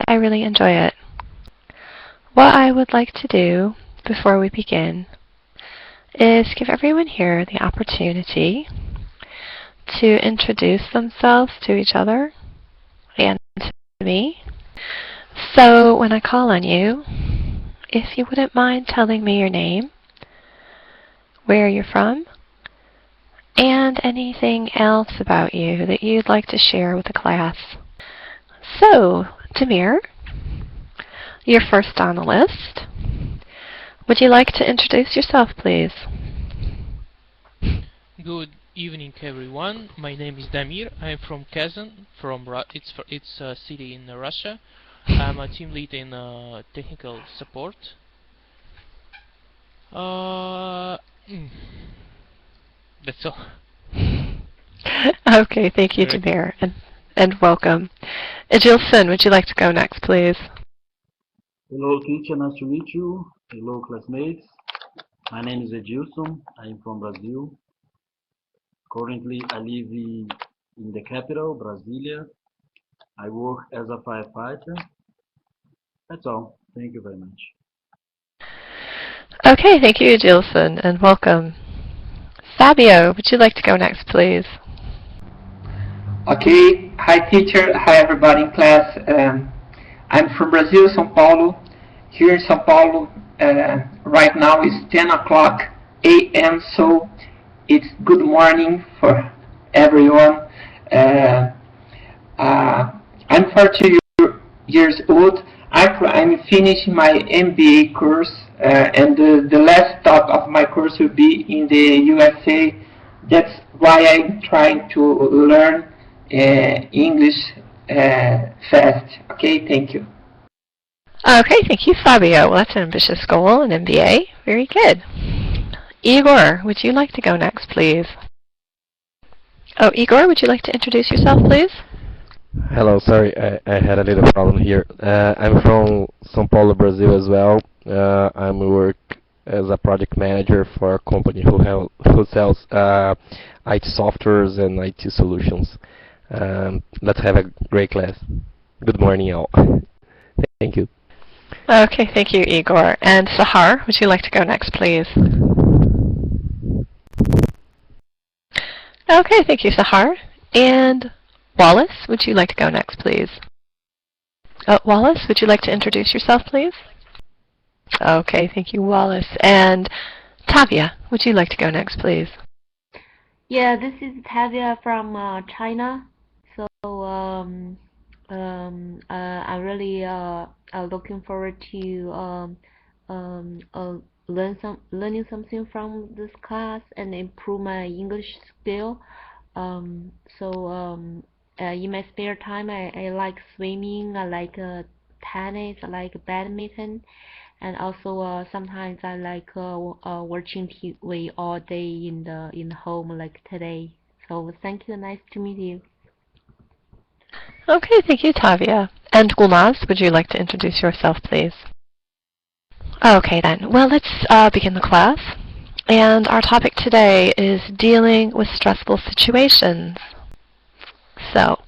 I really enjoy it. What I would like to do before we begin is give everyone here the opportunity to introduce themselves to each other and to me. So when I call on you, if you wouldn't mind telling me your name, where you're from, and anything else about you that you'd like to share with the class. So, Demir, you're first on the list. Would you like to introduce yourself, please? Good evening, everyone. My name is Damir. I'm from Kazan. It's a city in Russia. I'm a team lead in technical support. That's all. Okay, thank you, Demir, and welcome. Adilson, would you like to go next, please? Hello, teacher. Nice to meet you. Hello, classmates. My name is Edilson. I'm from Brazil. Currently, I live in the capital, Brasilia. I work as a firefighter. That's all. Thank you very much. Okay, thank you, Adilson, and welcome. Fabio, would you like to go next, please? Okay, hi teacher, hi everybody in class. I'm from Brazil, São Paulo. Here in São Paulo, right now is 10 o'clock a.m., so it's good morning for everyone. I'm 40 years old. I'm finishing my MBA course, and the last stop of my course will be in the USA. That's why I'm trying to learn English fast. Okay, thank you. Okay, thank you, Fabio. Well, that's an ambitious goal, an MBA. Very good. Igor, would you like to go next, please? Oh, Igor, would you like to introduce yourself, please? Hello, sorry, I had a little problem here. I'm from São Paulo, Brazil as well. I work as a project manager for a company who sells IT softwares and IT solutions. Let's have a great class. Good morning, all. Thank you. Okay, thank you, Igor. And Sahar, would you like to go next, please? Okay, thank you, Sahar. And Wallace, would you like to go next, please? Wallace, would you like to introduce yourself, please? Okay, thank you, Wallace. And Tavia, would you like to go next, please? Yeah, this is Tavia from China. So I'm really looking forward to learning something from this class and improve my English skill. In my spare time, I like swimming, I like tennis, I like badminton, and also sometimes I like watching TV all day in the home like today. So thank you, nice to meet you. Okay, thank you, Tavia. And Gulnaz, would you like to introduce yourself, please? Okay, then. Well, let's begin the class. And our topic today is dealing with stressful situations. So,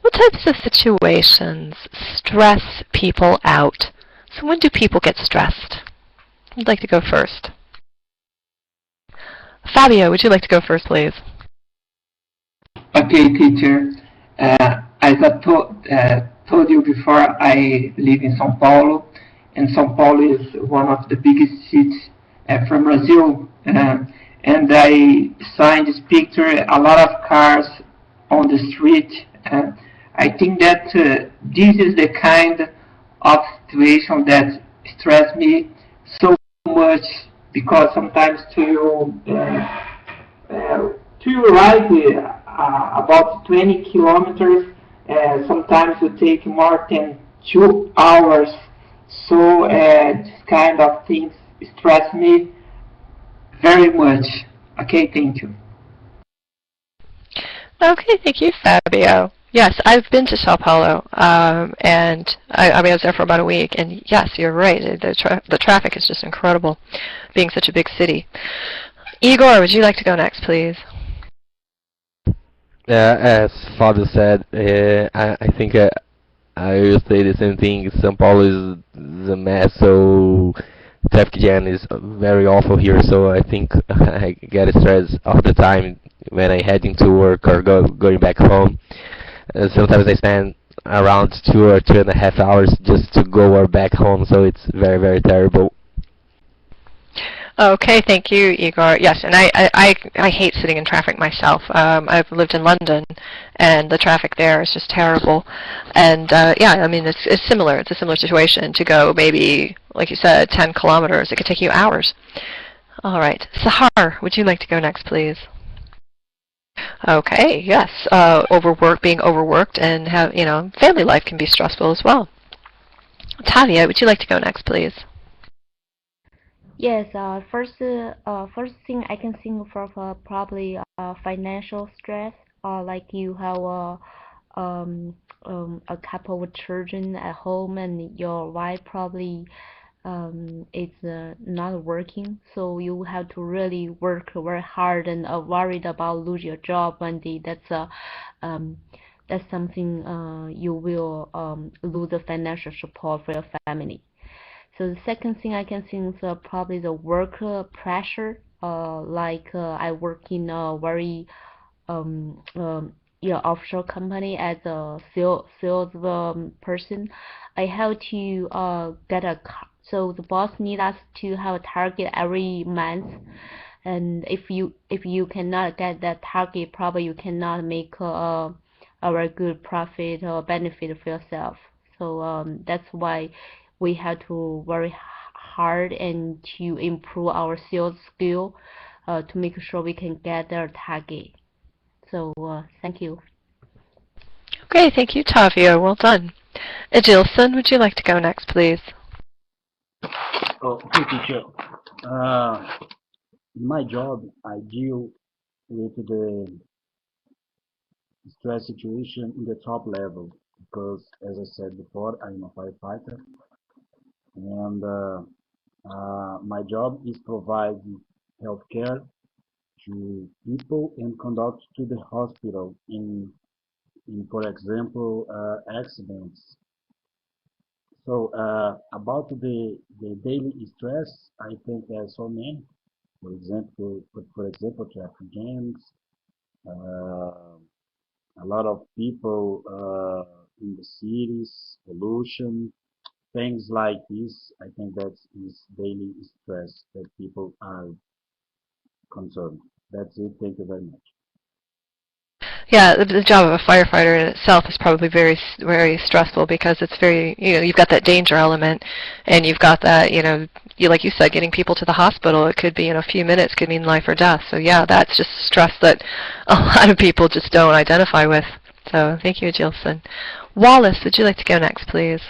what types of situations stress people out? So when do people get stressed? I'd like to go first. Fabio, would you like to go first, please? Okay, teacher. As I told you before, I live in São Paulo, and São Paulo is one of the biggest cities from Brazil. And I saw in this picture a lot of cars on the street. I think that this is the kind of situation that stress me so much, because sometimes to ride about 20 kilometers, sometimes it take more than 2 hours. So this kind of things stress me very much. Okay, thank you. Okay, thank you, Fabio. Yes, I've been to Sao Paulo, and I was there for about a week, and yes, you're right, the traffic is just incredible, being such a big city. Igor, would you like to go next, please? As Fabio said, I think I will say the same thing. São Paulo is a mess, so traffic jam is very awful here. So I think I get stressed all the time when I heading to work or going back home. Sometimes I spend around 2 or 2.5 hours just to go or back home. So it's very terrible. Okay, thank you, Igor. Yes, and I hate sitting in traffic myself. I've lived in London, and the traffic there is just terrible. And yeah, I mean, it's similar. It's a similar situation to go maybe, like you said, 10 kilometers. It could take you hours. All right, Sahar, would you like to go next, please? Okay, yes. Being overworked, and family life can be stressful as well. Tavia, would you like to go next, please? Yes, first thing I can think of probably financial stress. Like you have a couple of children at home, and your wife probably is not working, so you have to really work very hard and worried about lose your job one day. Um, that's something you will lose the financial support for your family. So the second thing I can think is probably the work pressure. I work in a very offshore company as a sales person. I have to get a so the boss need us to have a target every month, and if you cannot get that target, probably you cannot make a very good profit or benefit for yourself. So that's why we have to work hard and to improve our sales skill to make sure we can get their target. So thank you. Okay, thank you, Tavia. Well done. Adilson, would you like to go next, please? Oh, okay, teacher. In my job, I deal with the stress situation in the top level because, as I said before, I'm a firefighter, and my job is providing healthcare to people and conduct to the hospital in for example, accidents. So about the daily stress, I think there are so many. For example, traffic jams, uh, a lot of people in the cities, pollution, things like this. I think that is daily stress that people are concerned. That's it. Thank you very much. Yeah, the job of a firefighter in itself is probably very stressful because it's very, you've got that danger element, and you've got that, like you said, getting people to the hospital. It could be in a few minutes, could mean life or death. So yeah, that's just stress that a lot of people just don't identify with. So thank you, Jilson. Wallace, would you like to go next, please?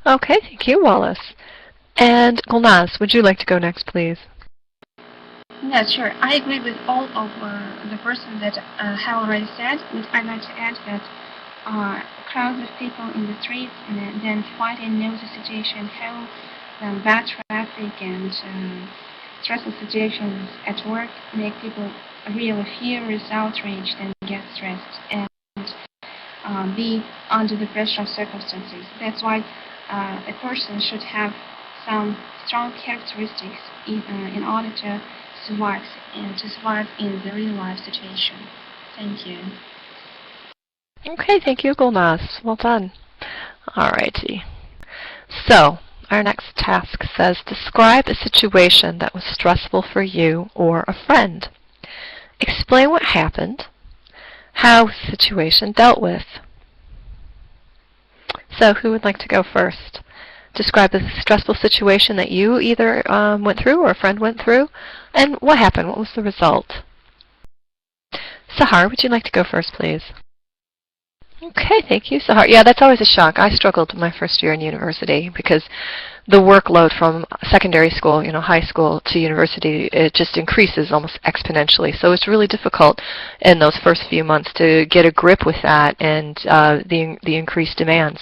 Okay, thank you, Wallace. And Gulnaz, would you like to go next, please? Yeah, sure. I agree with all of the person that have already said. But I'd like to add that crowds of people in the streets and then fight and know the situation, how bad traffic and stressful situations at work make people really furious, outraged, and get stressed and be under the pressure of circumstances. That's why a person should have some strong characteristics in order to survive and to survive in the real life situation. Thank you. Okay, thank you, Gulnaz. Well done. Alrighty. So, our next task says, describe a situation that was stressful for you or a friend. Explain what happened, how the situation dealt with. So, who would like to go first? Describe a stressful situation that you either went through or a friend went through, and what happened? What was the result? Sahar, would you like to go first, please? Okay, thank you, Sahar. Yeah, that's always a shock. I struggled my first year in university because the workload from secondary school, high school to university, it just increases almost exponentially. So it's really difficult in those first few months to get a grip with that and the increased demands.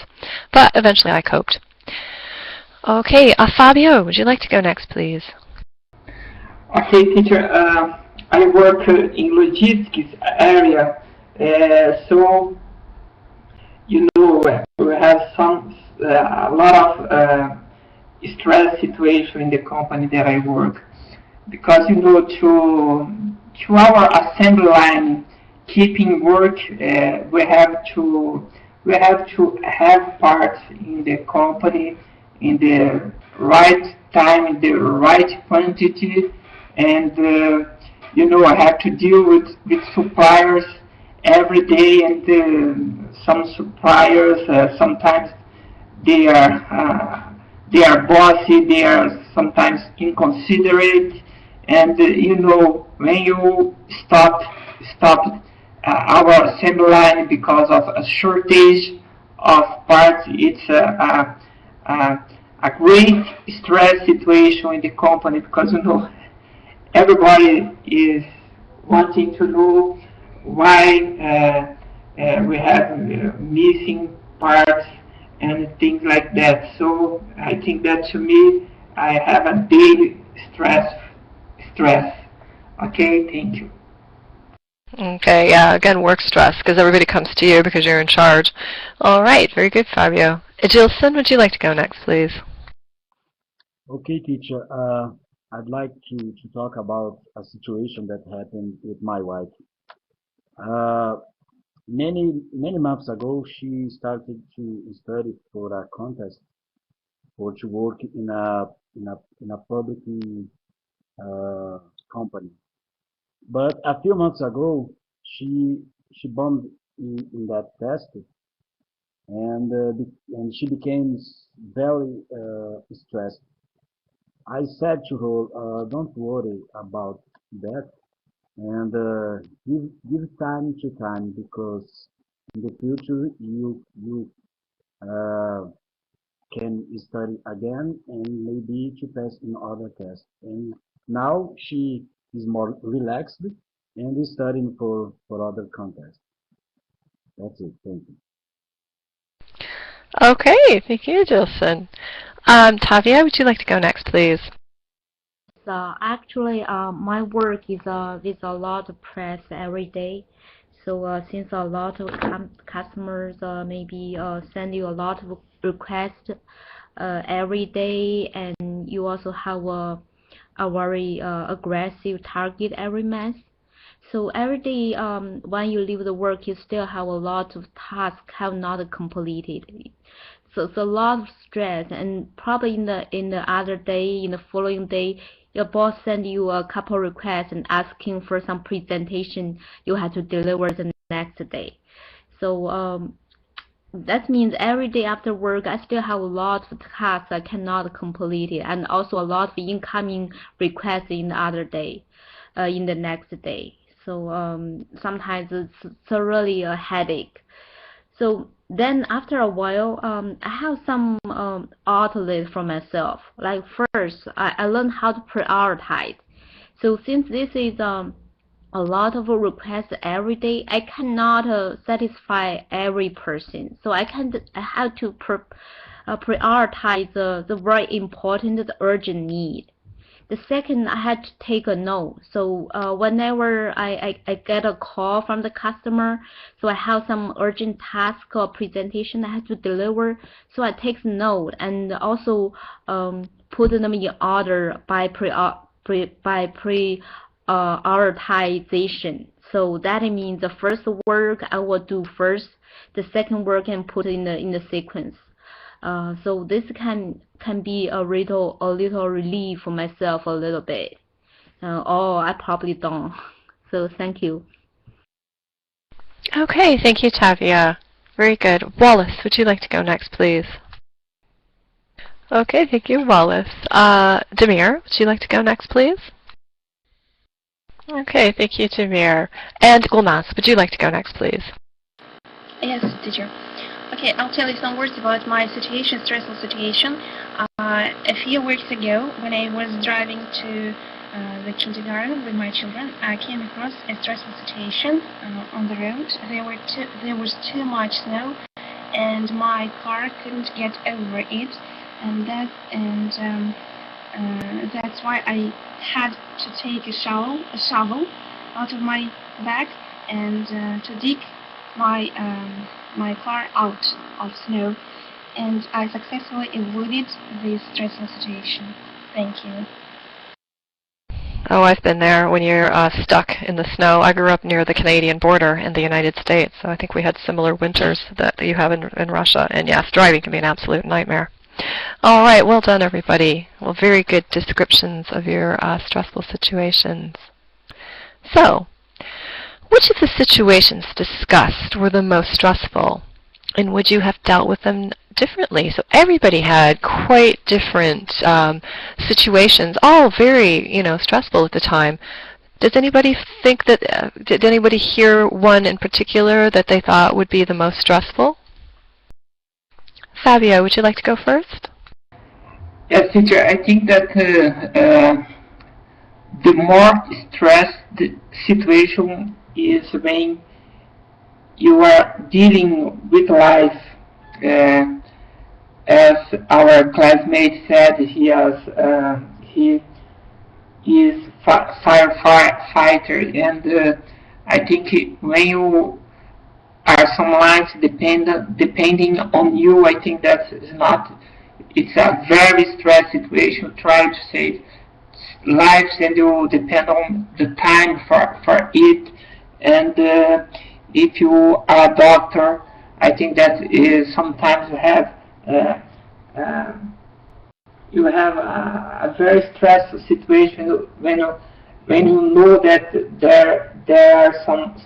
But eventually I coped. Okay, Fabio, would you like to go next, please? Okay, teacher. I work in logistics area, so you know, we have a lot of stress situation in the company that I work, because you know, to our assembly line keeping work, we have to have parts in the company in the right time, in the right quantity, and you know, I have to deal with suppliers every day, and some suppliers sometimes they are bossy, they are sometimes inconsiderate, and you know, when you stop our assembly line because of a shortage of parts, it's a great stress situation in the company, because you know, everybody is wanting to know why we have missing parts and things like that. So I think that, to me, I have a daily stress. Okay, thank you. Okay, yeah, again, work stress, because everybody comes to you because you're in charge. All right, very good, Fabio. Edilson, would you like to go next, please? Okay, teacher. I'd like to talk about a situation that happened with my wife. Uh, many months ago, she started to study for a contest or to work in a public uh, company. But a few months ago, she bombed in that test, and she became very stressed. I said to her, "Don't worry about that, and give time to time, because in the future you uh, can study again and maybe to pass in other tests." And now she is more relaxed and is studying for other contests. That's it. Thank you. Okay, thank you, Edilson. Tavia, would you like to go next, please? Actually, my work is with a lot of press every day. So since a lot of customers maybe send you a lot of requests every day, and you also have a very aggressive target every month. So every day, when you leave the work, you still have a lot of tasks have not completed. So it's a lot of stress, and probably in the other day, in the following day, your boss send you a couple requests and asking for some presentation you have to deliver the next day. So that means every day after work, I still have a lot of tasks I cannot complete it, and also a lot of incoming requests in the other day, in the next day. So sometimes it's really a headache. So then after a while, I have some outlet for myself. Like first, I learned how to prioritize. So since this is a lot of requests every day, I cannot satisfy every person. So I have to prioritize the very important, the urgent need. The second, I had to take a note. So whenever I get a call from the customer, so I have some urgent task or presentation I have to deliver, so I take note and also put them in order by prioritization. So that means the first work I will do first, the second work I put in the sequence. So this can be a little relief for myself a little bit. Or I probably don't. So thank you. Okay, thank you, Tavia. Very good. Wallace, would you like to go next, please? Okay, thank you, Wallace. Demir, would you like to go next, please? Okay, thank you, Demir. And Gulnaz, would you like to go next, please? Yes, teacher. Okay, I'll tell you some words about my situation, stressful situation. A few weeks ago, when I was driving to the kindergarten with my children, I came across a stressful situation on the road. There was too much snow, and my car couldn't get over it, and that's why I had to take a shovel out of my bag and to dig my my car out of snow, and I successfully avoided this stressful situation. Thank you. Oh, I've been there when you're stuck in the snow. I grew up near the Canadian border in the United States, so I think we had similar winters that you have in Russia. And yes, driving can be an absolute nightmare. All right, well done, everybody. Well, very good descriptions of your stressful situations. So, which of the situations discussed were the most stressful, and would you have dealt with them differently? So everybody had quite different situations, all very, stressful at the time. Does anybody think that, did anybody hear one in particular that they thought would be the most stressful? Fabio, would you like to go first? Yes, teacher, I think that the more stressed the situation is when you are dealing with life. As our classmate said, he is firefighter, and I think when you are some lives depending on you, I think that is not. It's a very stressed situation. Try to save lives, and you depend on the time for it. And if you are a doctor, I think that is sometimes you have a very stressful situation when you know that there are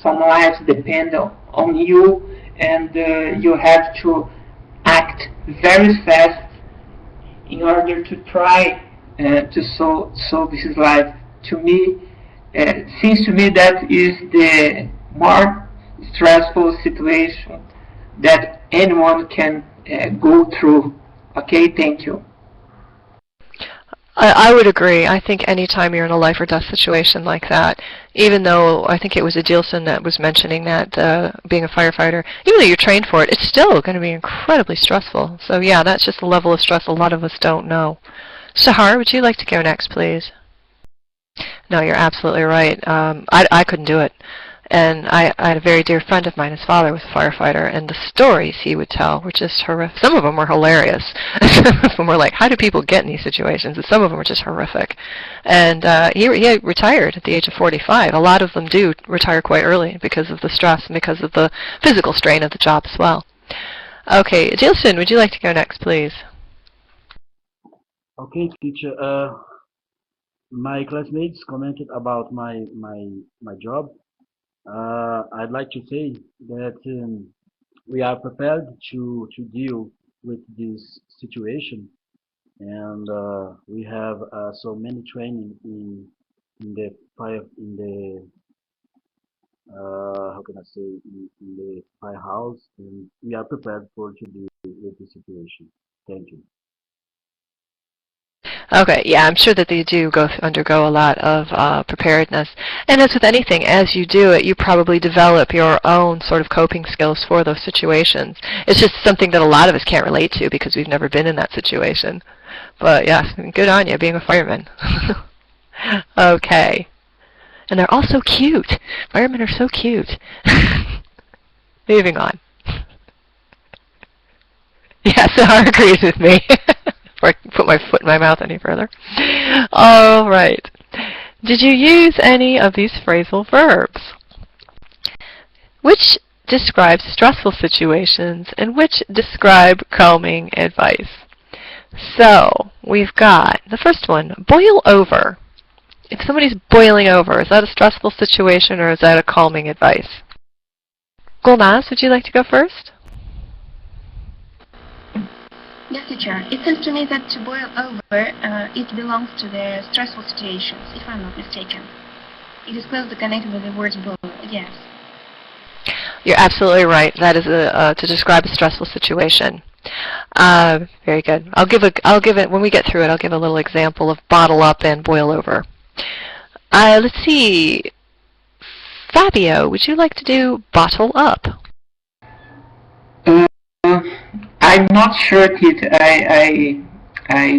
some lives depend on you, and you have to act very fast in order to try to solve his life. To me, it seems to me that is the more stressful situation that anyone can go through. Okay, thank you. I would agree. I think any time you're in a life or death situation like that, even though I think it was Adilson that was mentioning that being a firefighter, even though you're trained for it, it's still going to be incredibly stressful. So yeah, that's just a level of stress a lot of us don't know. Shahar, would you like to go next, please? No, you're absolutely right. I couldn't do it. And I had a very dear friend of mine, his father was a firefighter, and the stories he would tell were just horrific. Some of them were hilarious. Some of them were like, how do people get in these situations? And some of them were just horrific. And he retired at the age of 45. A lot of them do retire quite early because of the stress and because of the physical strain of the job as well. Okay, Adilson, would you like to go next, please? Okay, teacher. My classmates commented about my job. I'd like to say that we are prepared to deal with this situation, and we have so many training in the fire how can I say in the firehouse, and we are prepared for to deal with the situation. Thank you. Okay, yeah, I'm sure that they do undergo a lot of preparedness. And as with anything, as you do it, you probably develop your own sort of coping skills for those situations. It's just something that a lot of us can't relate to because we've never been in that situation. But yes, good on you being a fireman. Okay. And they're all so cute. Firemen are so cute. Moving on. Yes, Sahar agrees with me. Before I can put my foot in my mouth any further. All right. Did you use any of these phrasal verbs? Which describe stressful situations and which describe calming advice? So, we've got the first one, boil over. If somebody's boiling over, is that a stressful situation or is that a calming advice? Gulnaz, would you like to go first? Yes, teacher. It seems to me that to boil over, it belongs to the stressful situations, if I'm not mistaken. It is closely connected with the word boil, yes. You're absolutely right. That is to describe a stressful situation. Very good. I'll give it, when we get through it, I'll give a little example of bottle up and boil over. Let's see. Fabio, would you like to do bottle up? I'm not sure, Kit. I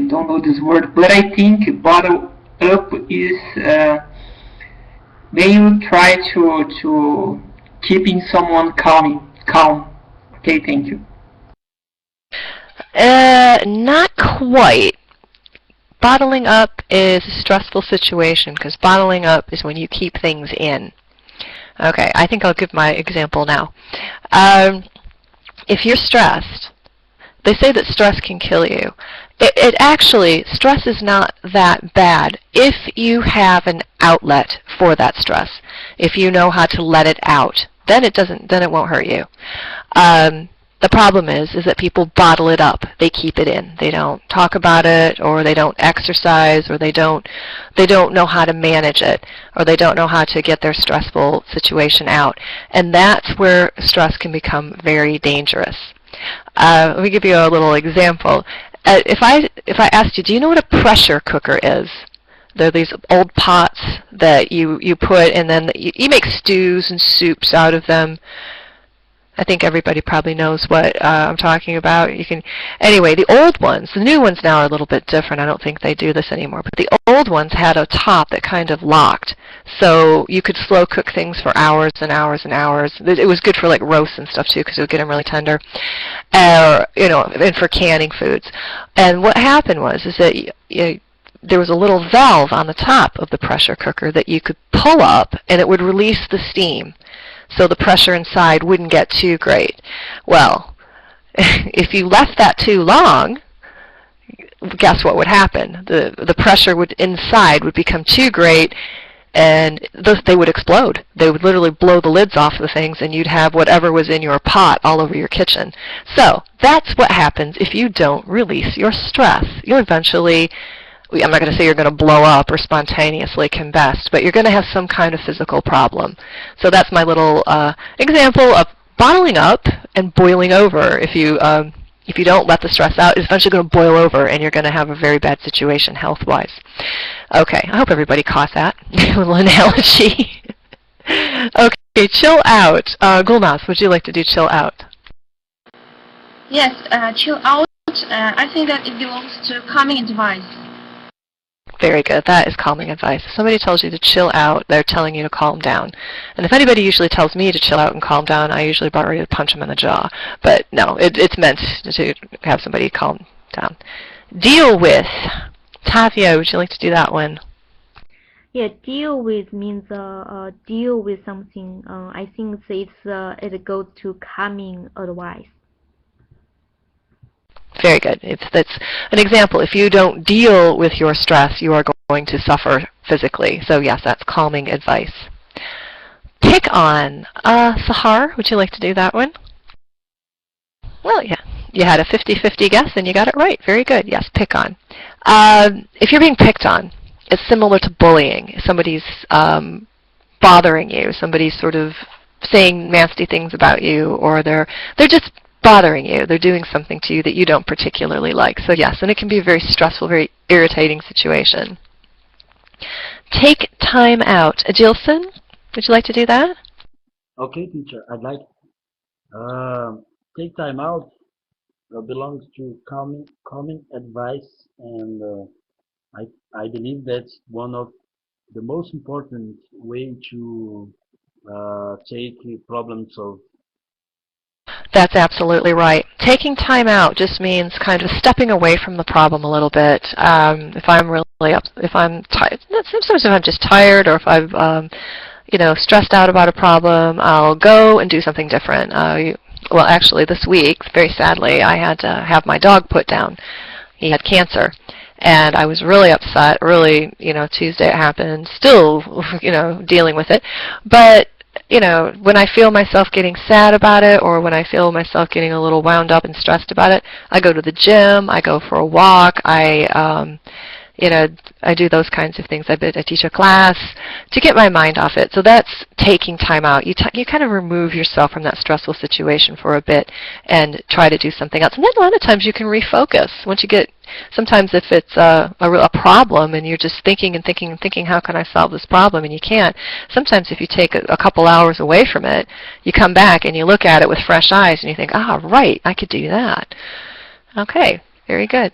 don't know this word, but I think bottle up is when you try to keeping someone calm. Okay, thank you. Not quite. Bottling up is a stressful situation because bottling up is when you keep things in. Okay, I think I'll give my example now. If you're stressed, they say that stress can kill you. It actually, stress is not that bad if you have an outlet for that stress. If you know how to let it out, then it won't hurt you. The problem is that people bottle it up. They keep it in. They don't talk about it, or they don't exercise, or they don't know how to manage it, or they don't know how to get their stressful situation out. And that's where stress can become very dangerous. Let me give you a little example. If I asked you, do you know what a pressure cooker is? They're these old pots that you put, and then you make stews and soups out of them. I think everybody probably knows what I'm talking about. Anyway, the old ones, the new ones now are a little bit different. I don't think they do this anymore. But the old ones had a top that kind of locked, so you could slow cook things for hours and hours and hours. It was good for like roasts and stuff too, because it would get them really tender, and for canning foods. And what happened was that there was a little valve on the top of the pressure cooker that you could pull up, and it would release the steam, so the pressure inside wouldn't get too great. Well, if you left that too long, guess what would happen? The pressure inside would become too great, and they would explode. They would literally blow the lids off the things, and you'd have whatever was in your pot all over your kitchen. So that's what happens if you don't release your stress. You'll eventually, I'm not going to say you're going to blow up or spontaneously combust, but you're going to have some kind of physical problem. So that's my little example of bottling up and boiling over. If you don't let the stress out, it's eventually going to boil over, and you're going to have a very bad situation health-wise. Okay, I hope everybody caught that little analogy. Okay, chill out. Gulnaz, would you like to do chill out? Yes, chill out. I think that it belongs to calming advice. Very good. That is calming advice. If somebody tells you to chill out, they're telling you to calm down. And if anybody usually tells me to chill out and calm down, I usually about ready to punch them in the jaw. But no, it's meant to have somebody calm down. Deal with. Tavia, would you like to do that one? Yeah, deal with means deal with something. I think it goes to calming advice. Very good. That's an example. If you don't deal with your stress, you are going to suffer physically. So yes, that's calming advice. Pick on. Sahar, would you like to do that one? Well, yeah. You had a 50-50 guess, and you got it right. Very good. Yes, pick on. If you're being picked on, it's similar to bullying. If somebody's bothering you, somebody's sort of saying nasty things about you, or they're just bothering you. They're doing something to you that you don't particularly like. So yes, and it can be a very stressful, very irritating situation. Take time out. Adilson, would you like to do that? Okay, teacher, I'd like take time out belongs to calming advice, and I believe that's one of the most important way to take problems solved. That's absolutely right. Taking time out just means kind of stepping away from the problem a little bit. If I'm tired, sometimes if I'm just tired, or if I'm stressed out about a problem, I'll go and do something different. Well, actually, this week, very sadly, I had to have my dog put down. He had cancer, and I was really upset. Really, Tuesday it happened. Still, dealing with it, but when I feel myself getting sad about it, or when I feel myself getting a little wound up and stressed about it, I go to the gym, I go for a walk, I do those kinds of things. I teach a class to get my mind off it. So that's taking time out. You kind of remove yourself from that stressful situation for a bit and try to do something else. And then a lot of times you can refocus. Sometimes if it's a problem and you're just thinking and thinking and thinking, how can I solve this problem, and you can't. Sometimes if you take a couple hours away from it, you come back and you look at it with fresh eyes and you think, right, I could do that. Okay, very good.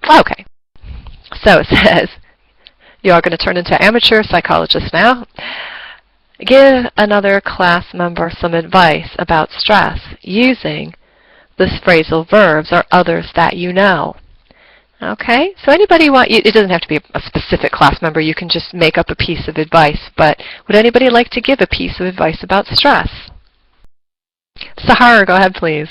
Okay, so it says, you are going to turn into amateur psychologists now. give another class member some advice about stress using the phrasal verbs or others that you know. Okay, so anybody want, it doesn't have to be a specific class member, you can just make up a piece of advice, but would anybody like to give a piece of advice about stress? Sahara, go ahead please.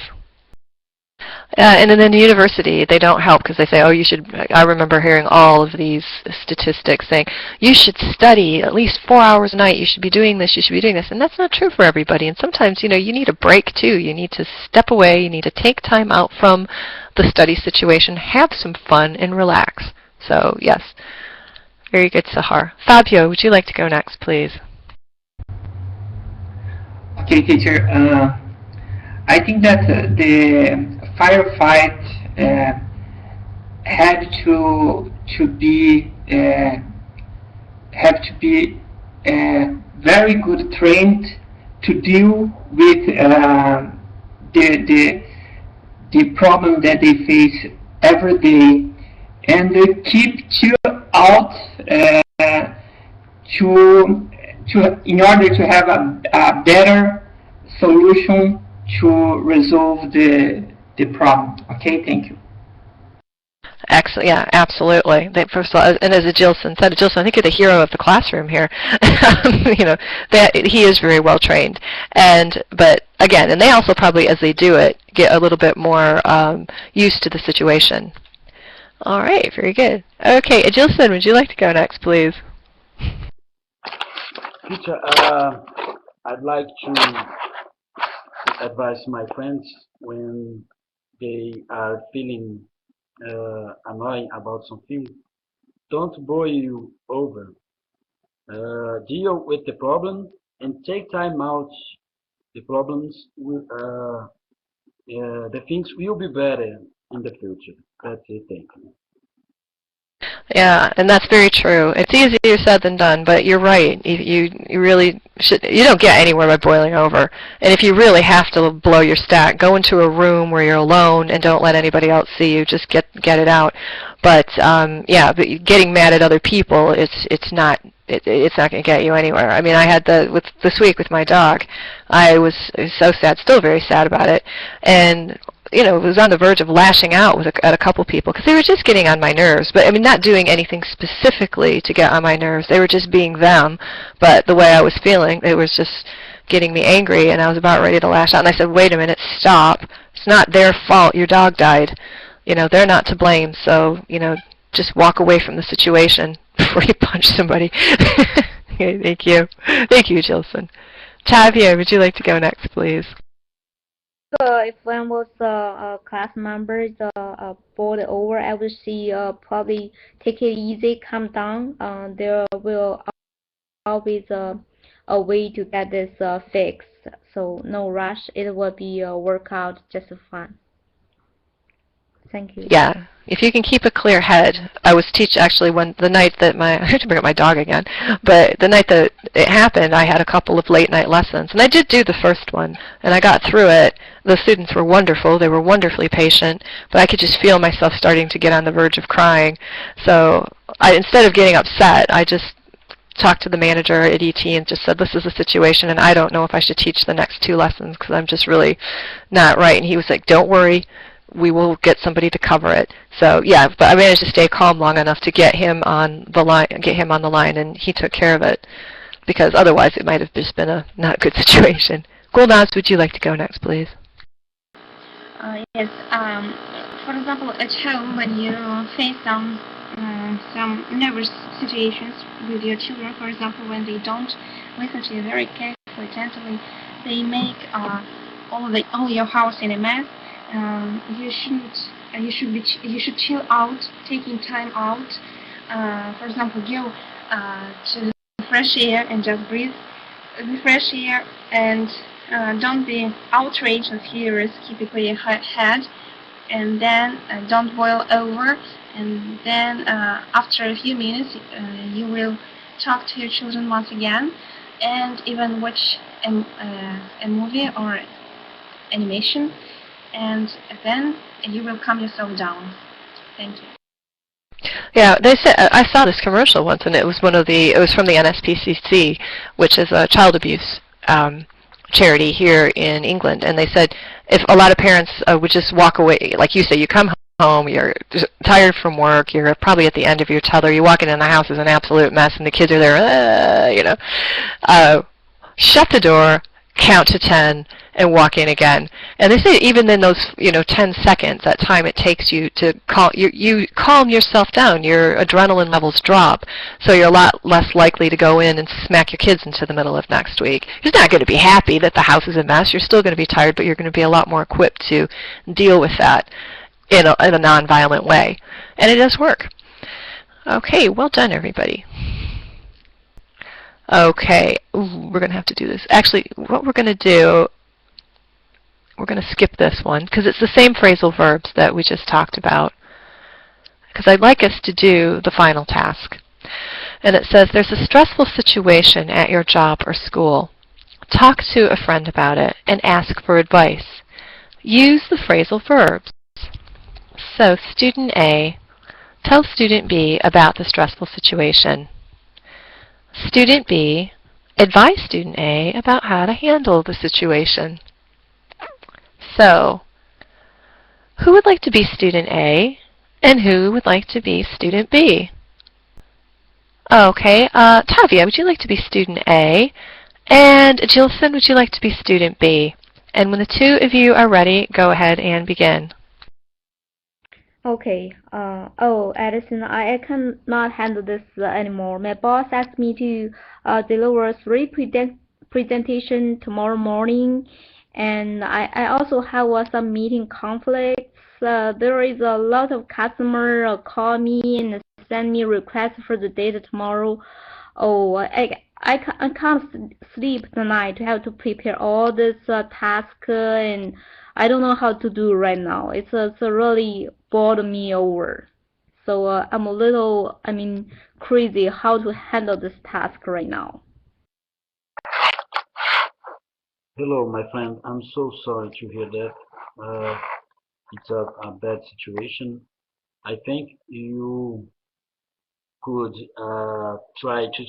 And then in the university, they don't help because they say, oh, you should, I remember hearing all of these statistics saying, you should study at least 4 hours a night, you should be doing this, you should be doing this. And that's not true for everybody. And sometimes, you know, you need a break too. You need to step away, you need to take time out from the study situation, have some fun, and relax. So, yes. Very good, Sahar. Fabio, would you like to go next, please? Okay, teacher. I think that the firefight have to be very good trained to deal with the problem that they face every day, and keep chill out in order to have a better solution to resolve the problem. Okay, thank you. Excellent. Yeah, absolutely. First of all, and as Jilson said, Jilson, I think you're the hero of the classroom here. You know, that he is very well trained, but again, and they also probably, as they do it, get a little bit more used to the situation. All right, very good. Okay, Jilson, would you like to go next, please? Teacher, I'd like to advise my friends when they are feeling annoyed about something. Don't boil over. Deal with the problem and take time out. The problems will, the things will be better in the future. That's it. Thank you. Yeah, and that's very true. It's easier said than done, but you're right. You really should. You don't get anywhere by boiling over. And if you really have to blow your stack, go into a room where you're alone and don't let anybody else see you. Just get it out. But yeah, but getting mad at other people, it's not going to get you anywhere. I mean, I had this week with my dog. I was so sad, still very sad about it, and you know, was on the verge of lashing out at a couple people because they were just getting on my nerves. But I mean, not doing anything specifically to get on my nerves. They were just being them. But the way I was feeling, it was just getting me angry, and I was about ready to lash out. And I said, "Wait a minute, stop! It's not their fault. Your dog died. You know, they're not to blame. So, you know, just walk away from the situation before you punch somebody." Okay, thank you, Jilson. Tavia, would you like to go next, please? If one was a class member bored over, I would say probably take it easy, calm down. There will always a way to get this fixed. So no rush. It will be work out just fine. Thank you. Yeah, if you can keep a clear head. I was actually when the night that I have to bring up my dog again, but the night that it happened, I had a couple of late night lessons, and I did do the first one, and I got through it. The students were wonderful. They were wonderfully patient, but I could just feel myself starting to get on the verge of crying. So instead of getting upset, I just talked to the manager at ET and just said, this is the situation, and I don't know if I should teach the next 2 lessons because I'm just really not right. And he was like, don't worry. We will get somebody to cover it. So yeah, but I managed to stay calm long enough to get him on the line, and he took care of it, because otherwise it might have just been a not good situation. Gulnaz, would you like to go next, please? Yes. For example, at home, when you face some nervous situations with your children, for example, when they don't listen to you very carefully, attentively, they make all your house in a mess. You should chill out, taking time out. For example, go to the fresh air and just breathe the fresh air, and don't be outraged and furious. Keep a clear head, and then don't boil over. And then after a few minutes, you will talk to your children once again, and even watch a movie or animation. And then you will calm yourself down. Thank you. Yeah, they said I saw this commercial once, and it was from the NSPCC, which is a child abuse charity here in England, and they said if a lot of parents would just walk away, like you say, you come home, you're tired from work, you're probably at the end of your tether, you walk in the house is an absolute mess, and the kids are there, shut the door, count to 10, and walk in again. And they say even in those 10 seconds, that time it takes you to you calm yourself down, your adrenaline levels drop, so you're a lot less likely to go in and smack your kids into the middle of next week. You're not going to be happy that the house is a mess, you're still going to be tired, but you're going to be a lot more equipped to deal with that in a non-violent way. And it does work. Okay, well done everybody. Okay, we're going to have to do this. Actually, what we're going to do, we're going to skip this one, because it's the same phrasal verbs that we just talked about, because I'd like us to do the final task. And it says, there's a stressful situation at your job or school. Talk to a friend about it and ask for advice. Use the phrasal verbs. So, student A, tell student B about the stressful situation. Student B, advise student A about how to handle the situation. So, who would like to be student A, and who would like to be student B? Okay, Tavia, would you like to be student A? And Jilson, would you like to be student B? And when the two of you are ready, go ahead and begin. Okay. Edison, I cannot handle this anymore. My boss asked me to deliver 3 presentation tomorrow morning, and I also have some meeting conflicts. There is a lot of customer call me and send me requests for the data tomorrow. Oh, I can't sleep tonight to have to prepare all this task, and I don't know how to do right now. It's really bored me over. So I'm a little, crazy how to handle this task right now. Hello, my friend. I'm so sorry to hear that. It's a bad situation. I think you could try to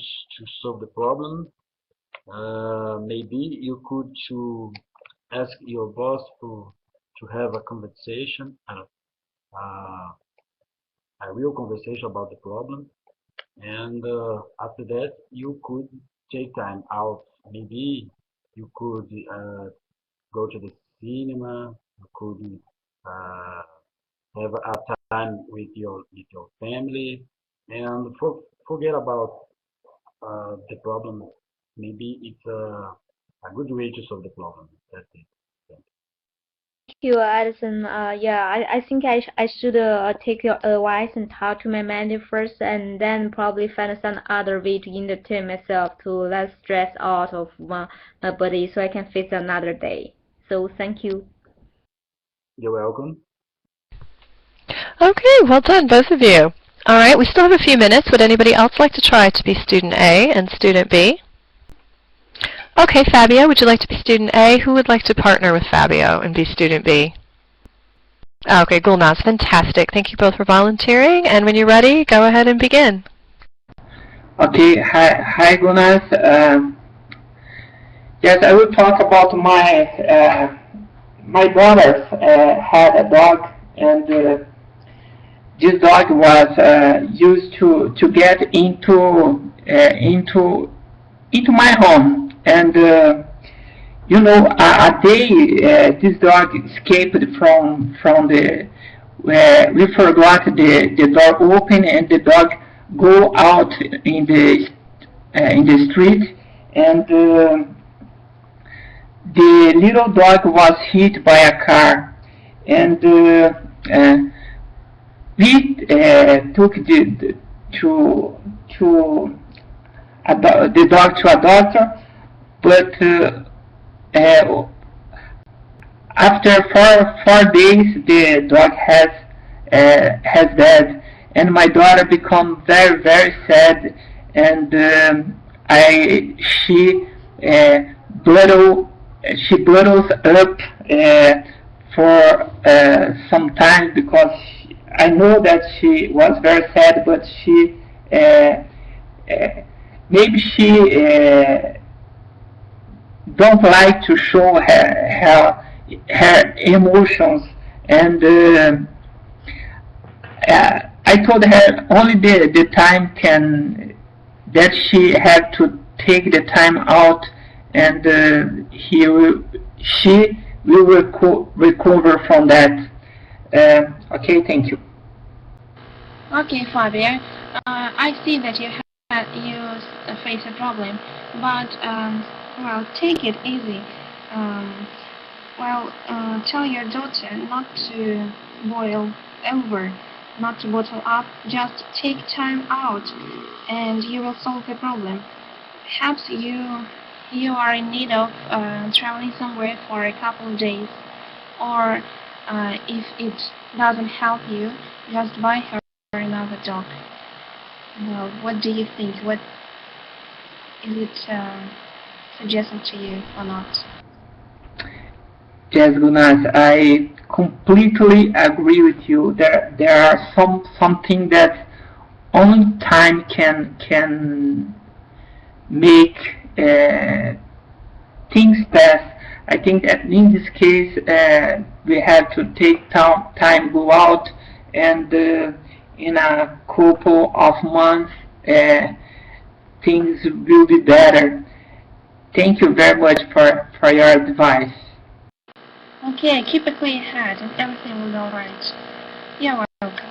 solve the problem. Maybe you could to ask your boss to have a conversation, a real conversation about the problem, and after that you could take time out. Maybe you could go to the cinema. You could have a time with your family, and forget about the problem. Maybe it's a good way to solve the problem. That's it. Thank you, Edison. Yeah, I think I should take your advice and talk to my manager first, and then probably find some other way to entertain myself to let stress out of my body so I can face another day. So thank you. You're welcome. Okay, well done, both of you. All right, we still have a few minutes. Would anybody else like to try to be student A and student B? Okay, Fabio, would you like to be student A? Who would like to partner with Fabio and be student B? Okay, Gulnaz, fantastic. Thank you both for volunteering. And when you're ready, go ahead and begin. Okay, hi Gulnaz. Yes, I will talk about my daughter had a dog, and this dog was used to get into my home. And a day this dog escaped from the we forgot the door open, and the dog go out in the street, and the little dog was hit by a car, and we took the dog to a doctor. But after four days, the dog has died, and my daughter become very, very sad, and she bottles up for some time, because I know that she was very sad, but she maybe she don't like to show her emotions, and I told her only the time can that she had to take the time out, and she will recover from that. Okay, thank you. Okay, Fabio. I see that you face a problem, but well, take it easy. Tell your daughter not to boil over, not to bottle up. Just take time out, and you will solve the problem. Perhaps you are in need of traveling somewhere for a couple of days, or if it doesn't help you, just buy her another dog. Well, what do you think? What is it suggested to you or not? Yes, Gunas, I completely agree with you. There are something that only time can make things pass. I think that in this case we have to take time, go out, and in a couple of months things will be better. Thank you very much for your advice. Okay, keep a clear head and everything will be alright. You're welcome.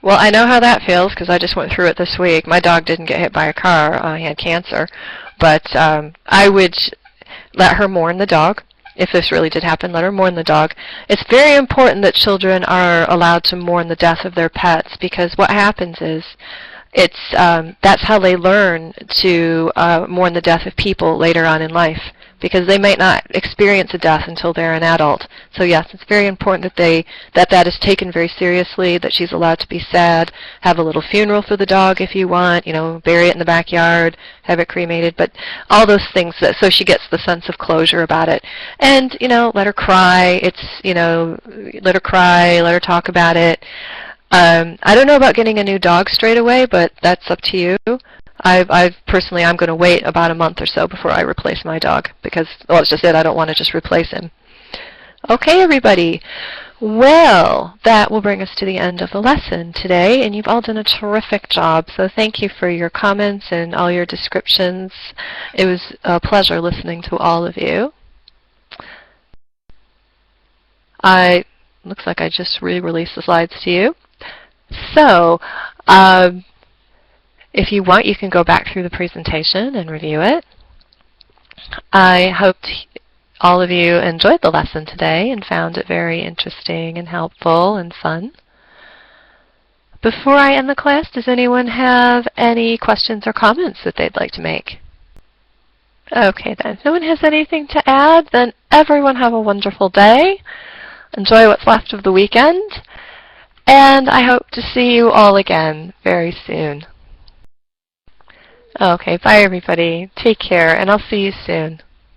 Well, I know how that feels because I just went through it this week. My dog didn't get hit by a car. He had cancer. But I would let her mourn the dog. If this really did happen, let her mourn the dog. It's very important that children are allowed to mourn the death of their pets, because what happens is that's how they learn to mourn the death of people later on in life, because they might not experience a death until they're an adult. So yes, it's very important that is taken very seriously, that she's allowed to be sad, have a little funeral for the dog if you want, bury it in the backyard, have it cremated, but all those things, so she gets the sense of closure about it. And, let her cry. Let her cry, let her talk about it. I don't know about getting a new dog straight away, but that's up to you. I'm going to wait about a month or so before I replace my dog, because, well, it's just it. I don't want to just replace him. Okay, everybody. Well, that will bring us to the end of the lesson today, and you've all done a terrific job, so thank you for your comments and all your descriptions. It was a pleasure listening to all of you. Looks like I just re-released the slides to you. So, if you want, you can go back through the presentation and review it. I hope all of you enjoyed the lesson today and found it very interesting and helpful and fun. Before I end the class, does anyone have any questions or comments that they'd like to make? Okay, then. If no one has anything to add, then everyone have a wonderful day. Enjoy what's left of the weekend. And I hope to see you all again very soon. Okay, bye everybody. Take care, and I'll see you soon.